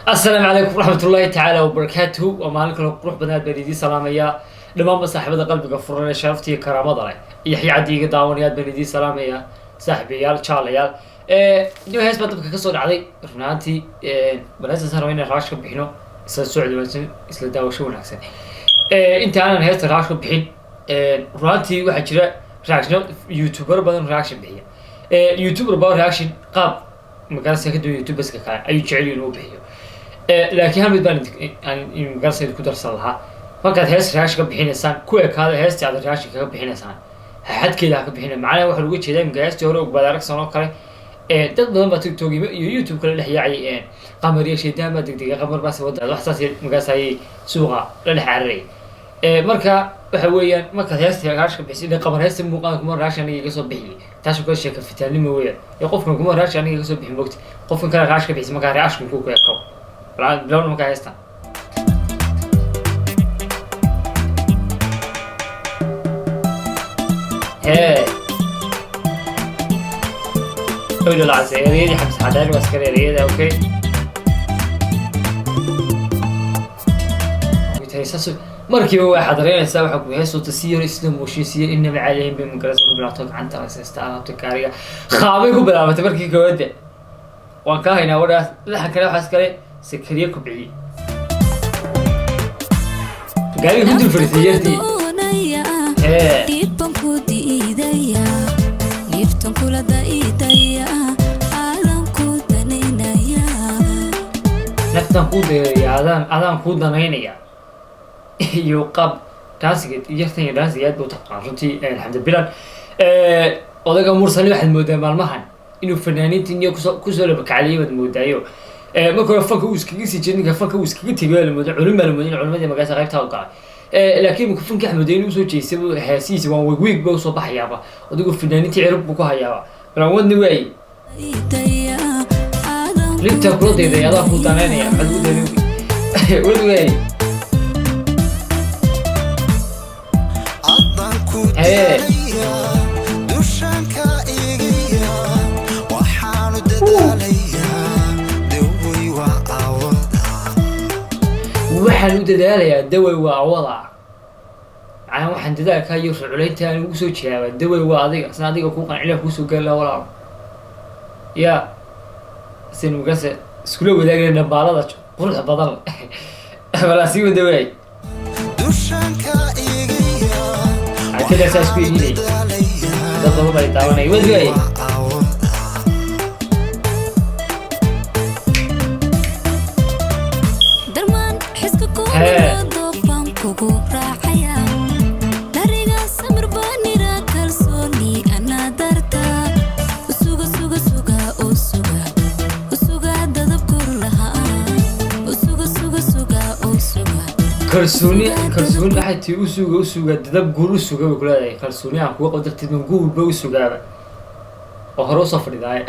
السلام عليكم ورحمة الله تعالى وبركاته ومالك لو قروح بنات بنيدي سلام يا لما صاحبة قلبك فرنا شرفتي كرامة ضلع يحيى عدي قداونيات بنيدي سلام يا صاحبي يا شال يا نيو هيس بدك كسر علي رنانتي بلاش صار وين راشك بحنو سعودي مثلا إسلا داو شو نحسن أنت أنا هيس راشك بحين رنانتي واحد شراء راشنا يوتيوبر بدن راشك بحين يوتيوبر بدن راشك قاب مقال سكدو يوتيوب بس كان أي جعلي نو بحين laakiin hal mid baan magarsayda ku darsan lahaa markaad hees raashin ka bixinaysaan ku ekaada heestii aad raashin kaga bixinaysaan xadkeeda ha ka bixina macnaha waxaa uga jeedaa imika heestii hore ogbaad aragsan oo kale dad badan baa tiktok iyo youtube kala dhex yaacay qamariya shaydaan baa degdega qamar baase wada wax saas magaasayay suuqa la dhex cararay marka waxa weeyaan markaad heestii raashin ka bixisay qamar heestii muuqaal kuma raashin aniga iga soo bixiyay taasoo kale sheeka fitaanimo weeyaan qofkan kuma raashin aniga iga soo bixin mogti qofkan kale raashin ka bixisay markaa raashin ku eeko بلون مكايستا هاي قولوا العسيرية حبس حدال واسكريرية ده اوكي ويتهيساسو مركي هو حضرين يساوي حق ويهيسو تسير اسلم وشي سير إنما عليهم بمقرسة بلاتوك عن ترسيستا وتكاريا خاميكو بلا متبركي كودة وانكاهينا ورا لحن كلا وحاسكري سكرية كبعي قال لي كنت الفريسياتي ليبتن كودي إيديا ليبتن كل دا إيديا عالم كودانينيا نفتن كودي عالم كودانينيا يوقب تاسكت يختن راسيات بوتقارنتي الحمد لله odaga mursali waxaad moodaa maalmahan inuu fanaaniinta kusoo labakacaliyay baad moodaayo marka fanka uu iskaga sii jeedinka fanka uu iskaga tegay la moodo culimada magaasa qaybta u qaaday laakiin marka fanka Axmedeen uu soo jeesay heesiisa waan weeg baa soo baxayaaba adigu fanaaniinta cirib buu ku hayaaba bal wadni way linta koodeeda yada ku tanaanaya xaduudani wadni way dushanka igiya waxaanu dadaalaya waxaan u dadaalayaa daway waa wada aan waxaan dadaalka iyo shuculeynta aan ugu soo jeedaa daway waa adiga san adiga ku qancila ku soo gal walaal ya sin mugase iskula wadaagay dhamaalada quruxda badan wala si wadaway dushanka igiya akida saas ku yiri dad badan bay taawanay wadaway kalsooni waxay tii u suuga dadab guur u suuga ku leedahay kalsooni aan kuwa qadartid man guur ba u suugaaba oo hore soo fadhiday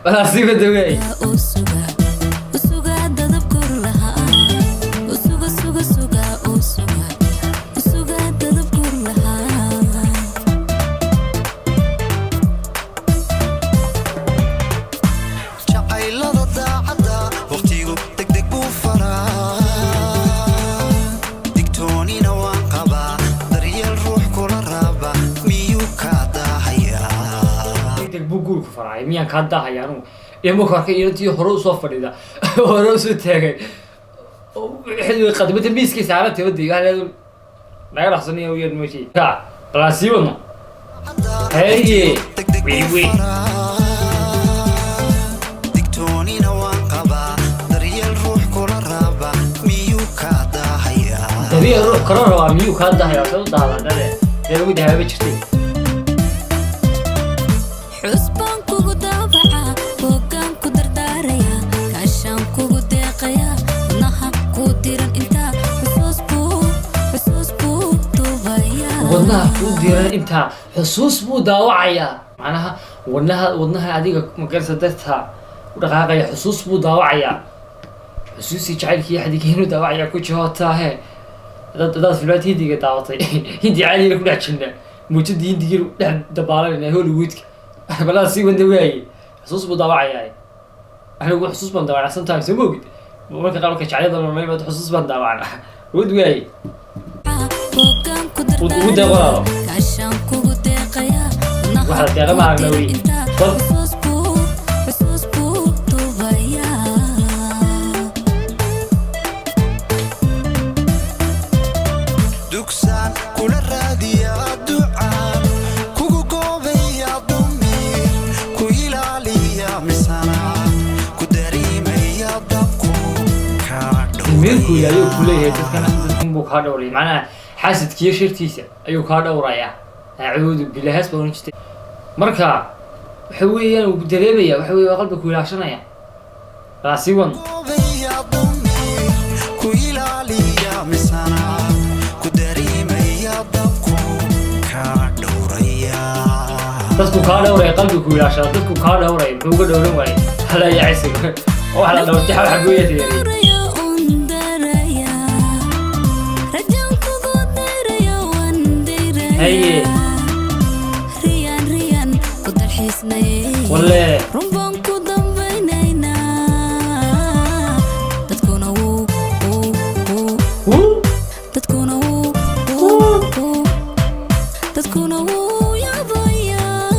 wala si wadaway بقول كفراي ميان كذا هيانو يوم كارك يرتي هروس وفريدا هروس تاعي حلو قدمت الميس كي سعرت تودي هذا لا يرحصني ويا ماشي كا راسيونا هي وي دكتوني نوان قبا دريال روح كل رابا ميو كذا هيا دريال روح كل رابا ميو كذا هيا شو ده ده ده ودي هاي بتشتي حسبان كوكو دابعة بوكان كودرداريا كاشان كوكو ديقيا ونها كوديران انتا حسوس بو دوبايا ونها كوديران انتا حسوس بو داوعيا معناها ونها عديقة مقرسة دستها ودقاقيا حسوس بو داوعيا حسوسي جعلك يا حديك هنو داوعيا كوشهوتاهي dad filaati diga daawatay hindi caadi ku dhac jirnaa muujada hindiga dhac dabaalanay Hollywoodka bala si wanda way xusuus buu daawacayay anigu xusuus baan daawacay sometimes ma ogid marka qaabka jacaylada loo leeyahay xusuus baan daawacna wad weey ugu deeqo kashan kugu deeqaya waxa deeqa ma aragna weey dugsan kula raadiya duca kugu goobaya dumir ku ilaaliya misana ku dareemaya dabku ka milku yahay ku leeyahay dadkana buu ka dhawray macna xasidkiyo shirtiisa ayuu ka dhawraya acuudu billahi subhanahu wa ta'ala marka waxa weeyaan uu dareemaya waxa weey qalbiga ku ilaashanaya raasiwan ku ilaaliya misana ku dareemaya dabku ka dhawraya dadku ka dhawray qalbiga ku ilaashada dadku ka dhawray wuxuu uga dhawran waayay hala yacisay oo waxa la dhawrtay xabuuyada هي ريان قدر حسني ولا رمبان كودم بيننا تتكونوا تتكونوا يا ضيا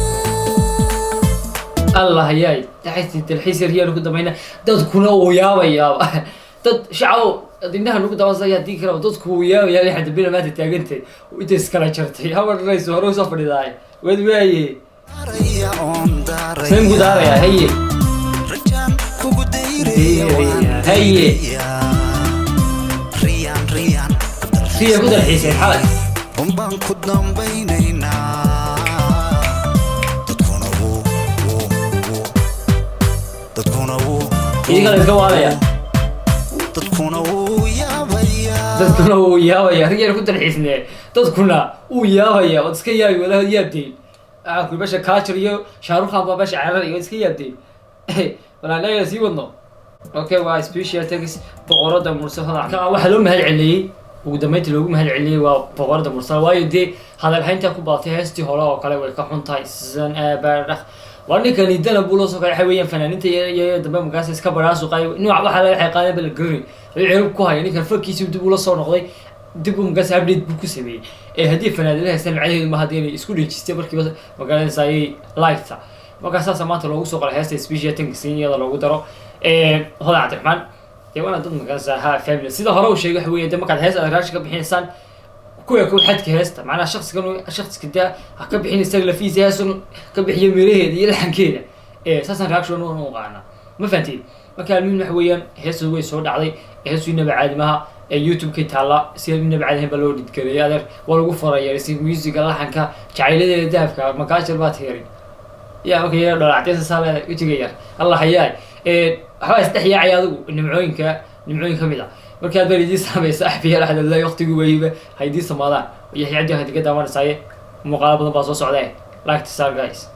الله ياي تحسي الحيس ريال قدم بيننا تتكونوا يا ضيا شعو دينها نقول دواسة ديك لو تذكر وياه لحد بينا ما تتاجنتي وتسكر شرتي هو الرئيس وروح سفر ذاي وين وياي سين قدارة يا هي هي هي قدر حسين حالك رمبان قدام بيننا تتكونوا إيه قال الكواليا dadkuna uu yaabaya riyal ku dalxiisnaa dadkuna uu yaabaya oo iska yaabi walaal yaabtay ku basha culture iyo shaaruxan ba basha carar iyo iska yaabtay walaal si wadno okay waa special tags boqorada mursahada waxa loo mahad celiyay ugu dambeyntii loogu mahad celiyay waa boqorada mursahada waayo dee hadal haynta ku baatay heestii hore oo kale way ka xuntahay san abaarax وأنا كان يدنا بولوس وكان حويا فنان أنت يا دبام قاس إسكابر عاصو قاي نوع واحد لا حقاني بالجري يعرف كوها يعني كان فكي يسوي بولوس صار نقضي دبام قاس عبيد بكوسبي هدي فنان لها سنة عليه ما هدي سكولي تستبر كي بس وقال زي لايفتا وقاس أساسا ما تلو سوق على هسه سبيشيا تنقسين يلا لو قدروا هذا عبد الرحمن تبغى ضد قاس ها فاميلي سيدا هراو شيء حويا دم قاعد هسه راش قبل حين سان كل حد كهسته معنا شخص كده كبحين يستغل فيه زياسون كبحي ميريه دي لحن كده اساسا راكشون ونو قانا ما فهمتي marka mid waxweeyaan heeso way soo dhacday heeso inaba caadi maaha youtube ka taala si inaba caadi ba loo dhidkaray adeer waa lagu farayaa si music laxanka jacayladeeda daafka magaasha baad heerin yaa okay dhalactay saale wajigaya allah hayaay waxa istaxyaacay adigu nimcooyinka kamid ah marka aad bariidii saameysa axbiya raxda la waqtigu wayba haydii samaadaan iyo xiyadii hadiga daawanaysaa muuqaal badan baa soo socday like to guys